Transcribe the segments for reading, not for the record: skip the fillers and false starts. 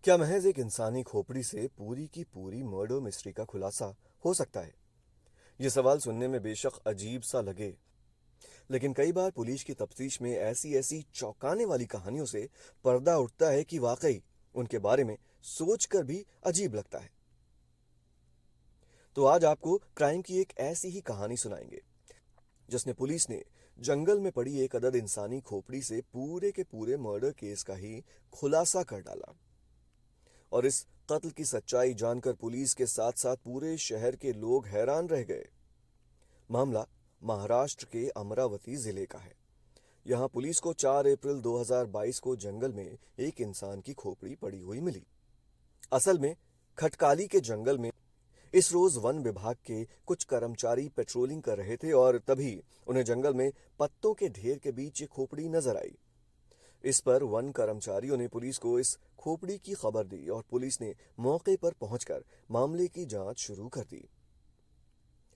क्या महज एक इंसानी खोपड़ी से पूरी की पूरी मर्डर मिस्ट्री का खुलासा हो सकता है? ये सवाल सुनने में बेशक अजीब सा लगे, लेकिन कई बार पुलिस की तफ्तीश में ऐसी ऐसी चौंकाने वाली कहानियों से पर्दा उठता है कि वाकई उनके बारे में सोचकर भी अजीब लगता है। तो आज आपको क्राइम की एक ऐसी ही कहानी सुनाएंगे जिसने पुलिस ने जंगल में पड़ी एक अदद इंसानी खोपड़ी से पूरे के पूरे मर्डर केस का ही खुलासा कर डाला। और इस कत्ल की सच्चाई जानकर पुलिस के साथ साथ पूरे शहर के लोग हैरान रह गए। मामला महाराष्ट्र के अमरावती जिले का है। यहाँ पुलिस को 4 अप्रैल 2022 को जंगल में एक इंसान की खोपड़ी पड़ी हुई मिली। असल में खटकाली के जंगल में इस रोज वन विभाग के कुछ कर्मचारी पेट्रोलिंग कर रहे थे और तभी उन्हें जंगल में पत्तों के ढेर के बीच ये खोपड़ी नजर आई। इस पर वन कर्मचारियों ने पुलिस को इस खोपड़ी की खबर दी और पुलिस ने मौके पर पहुंचकर मामले की जांच शुरू कर दी।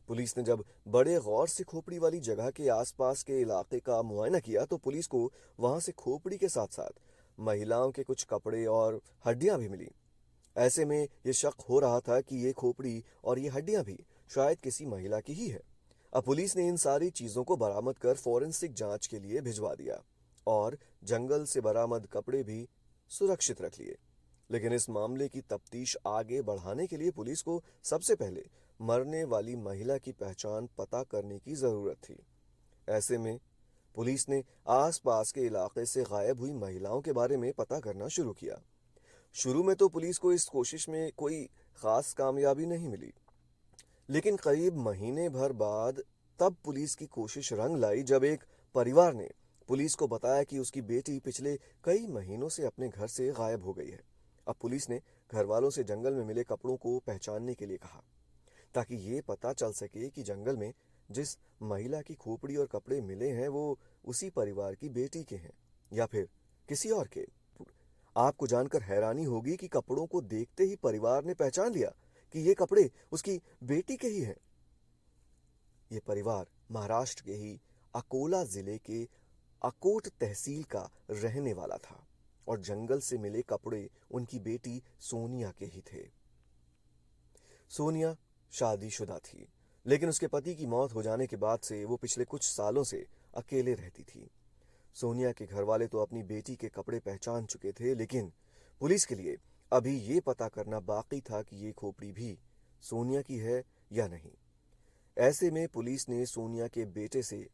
पुलिस ने जब बड़े गौर से खोपड़ी वाली जगह के आसपास के इलाके का मुआयना किया तो पुलिस को वहां से खोपड़ी के साथ साथ महिलाओं के कुछ कपड़े और हड्डियां भी मिली। ऐसे में ये शक हो रहा था कि ये खोपड़ी और ये हड्डियां भी शायद किसी महिला की ही है। अब पुलिस ने इन सारी चीजों को बरामद कर फोरेंसिक जांच के लिए भिजवा दिया और जंगल से बरामद कपड़े भी सुरक्षित रख लिए। लेकिन इस मामले की तफ्तीश आगे बढ़ाने के लिए पुलिस को सबसे पहले मरने वाली महिला की पहचान पता करने की जरूरत थी। ऐसे में पुलिस ने आसपास के इलाके से गायब हुई महिलाओं के बारे में पता करना शुरू किया। शुरू में तो पुलिस को इस कोशिश में कोई खास कामयाबी नहीं मिली, लेकिन करीब महीने भर बाद तब पुलिस की कोशिश रंग लाई जब एक परिवार ने पुलिस को बताया कि उसकी बेटी पिछले कई महीनों से अपने घर से गायब हो गई है। अब पुलिस ने घर वालों से जंगल में मिले कपड़ों को पहचानने के लिए कहा ताकि ये पता चल सके कि जंगल में जिस महिला की खोपड़ी और कपड़े मिले हैं वो उसी परिवार की बेटी के हैं या फिर किसी और के। आपको जानकर हैरानी होगी कि कपड़ों को देखते ही परिवार ने पहचान लिया कि ये कपड़े उसकी बेटी के ही हैं। ये परिवार महाराष्ट्र के ही अकोला जिले के अकोट तहसील का रहने वाला था और जंगल से मिले कपड़े उनकी बेटी सोनिया के ही थे। सोनिया शादीशुदा थी, लेकिन उसके पति की मौत हो जाने के बाद से वो पिछले कुछ सालों से अकेले रहती थी। सोनिया के घर वाले तो अपनी बेटी के कपड़े पहचान चुके थे, लेकिन पुलिस के लिए अभी ये पता करना बाकी था कि ये खोपड़ी भी सोनिया की है या नहीं। ऐसे में पुलिस ने सोनिया के बेटे से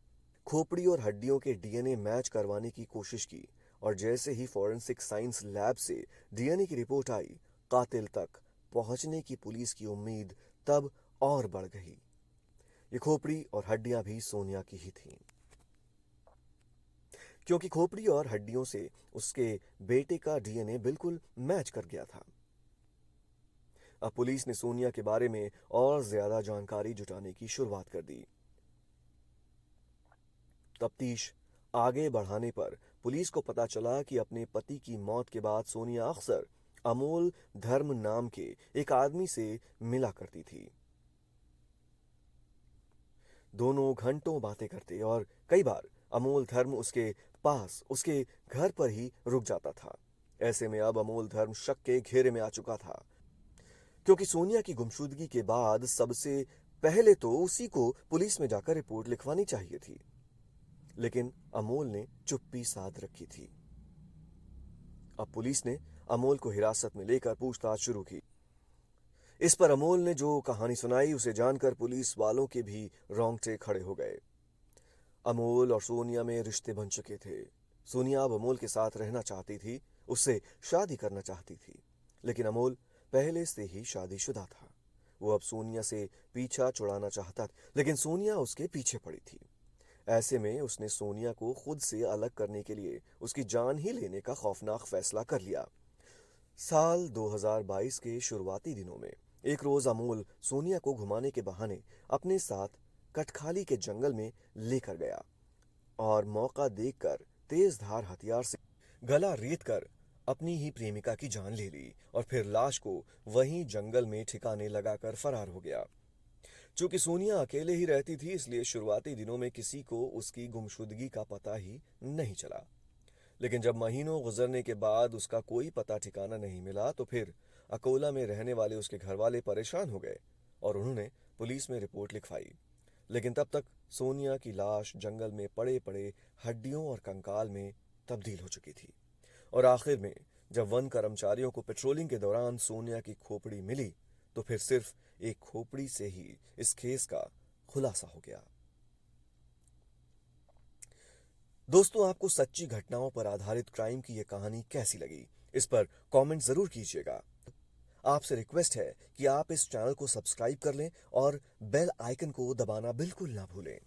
खोपड़ी और हड्डियों के डीएनए मैच करवाने की कोशिश की और जैसे ही फॉरेंसिक साइंस लैब से डीएनए की रिपोर्ट आई, कातिल तक पहुंचने की पुलिस की उम्मीद तब और बढ़ गई। ये खोपड़ी और हड्डियां भी सोनिया की ही थीं, क्योंकि खोपड़ी और हड्डियों से उसके बेटे का डीएनए बिल्कुल मैच कर गया था। अब पुलिस ने सोनिया के बारे में और ज्यादा जानकारी जुटाने की शुरुआत कर दी। तफ्तीश आगे बढ़ाने पर पुलिस को पता चला कि अपने पति की मौत के बाद सोनिया अक्सर अमोल धर्म नाम के एक आदमी से मिला करती थी। दोनों घंटों बातें करते और कई बार अमोल धर्म उसके पास उसके घर पर ही रुक जाता था। ऐसे में अब अमोल धर्म शक के घेरे में आ चुका था, क्योंकि सोनिया की गुमशुदगी के बाद सबसे पहले तो उसी को पुलिस में जाकर रिपोर्ट लिखवानी चाहिए थी। लेकिन अमोल ने चुप्पी साध रखी थी। अब पुलिस ने अमोल को हिरासत में लेकर पूछताछ शुरू की। इस पर अमोल ने जो कहानी सुनाई उसे जानकर पुलिस वालों के भी रोंगटे खड़े हो गए। अमोल और सोनिया में रिश्ते बन चुके थे। सोनिया अब अमोल के साथ रहना चाहती थी, उससे शादी करना चाहती थी, लेकिन अमोल पहले से ही शादीशुदा था। वो अब सोनिया से पीछा छुड़ाना चाहता था, लेकिन सोनिया उसके पीछे पड़ी थी। ऐसे में उसने सोनिया को खुद से अलग करने के लिए उसकी जान ही लेने का खौफनाक फैसला कर लिया। साल 2022 के शुरुआती दिनों में एक रोज अमोल सोनिया को घुमाने के बहाने अपने साथ कटखाली के जंगल में लेकर गया और मौका देखकर तेज धार हथियार से गला रेत कर अपनी ही प्रेमिका की जान ले ली और फिर लाश को वहीं जंगल में ठिकाने लगाकर फरार हो गया। चूंकि सोनिया अकेले ही रहती थी, इसलिए शुरुआती दिनों में किसी को उसकी गुमशुदगी का पता ही नहीं चला। लेकिन जब महीनों गुजरने के बाद उसका कोई पता ठिकाना नहीं मिला तो फिर अकोला में रहने वाले उसके घर वाले परेशान हो गए और उन्होंने पुलिस में रिपोर्ट लिखवाई। लेकिन तब तक सोनिया की लाश जंगल में पड़े पड़े हड्डियों और कंकाल में तब्दील हो चुकी थी। और आखिर में जब वन कर्मचारियों को पेट्रोलिंग के दौरान सोनिया की खोपड़ी मिली तो फिर सिर्फ एक खोपड़ी से ही इस केस का खुलासा हो गया। दोस्तों, आपको सच्ची घटनाओं पर आधारित क्राइम की यह कहानी कैसी लगी, इस पर कमेंट जरूर कीजिएगा। आपसे रिक्वेस्ट है कि आप इस चैनल को सब्सक्राइब कर लें और बेल आइकन को दबाना बिल्कुल ना भूलें।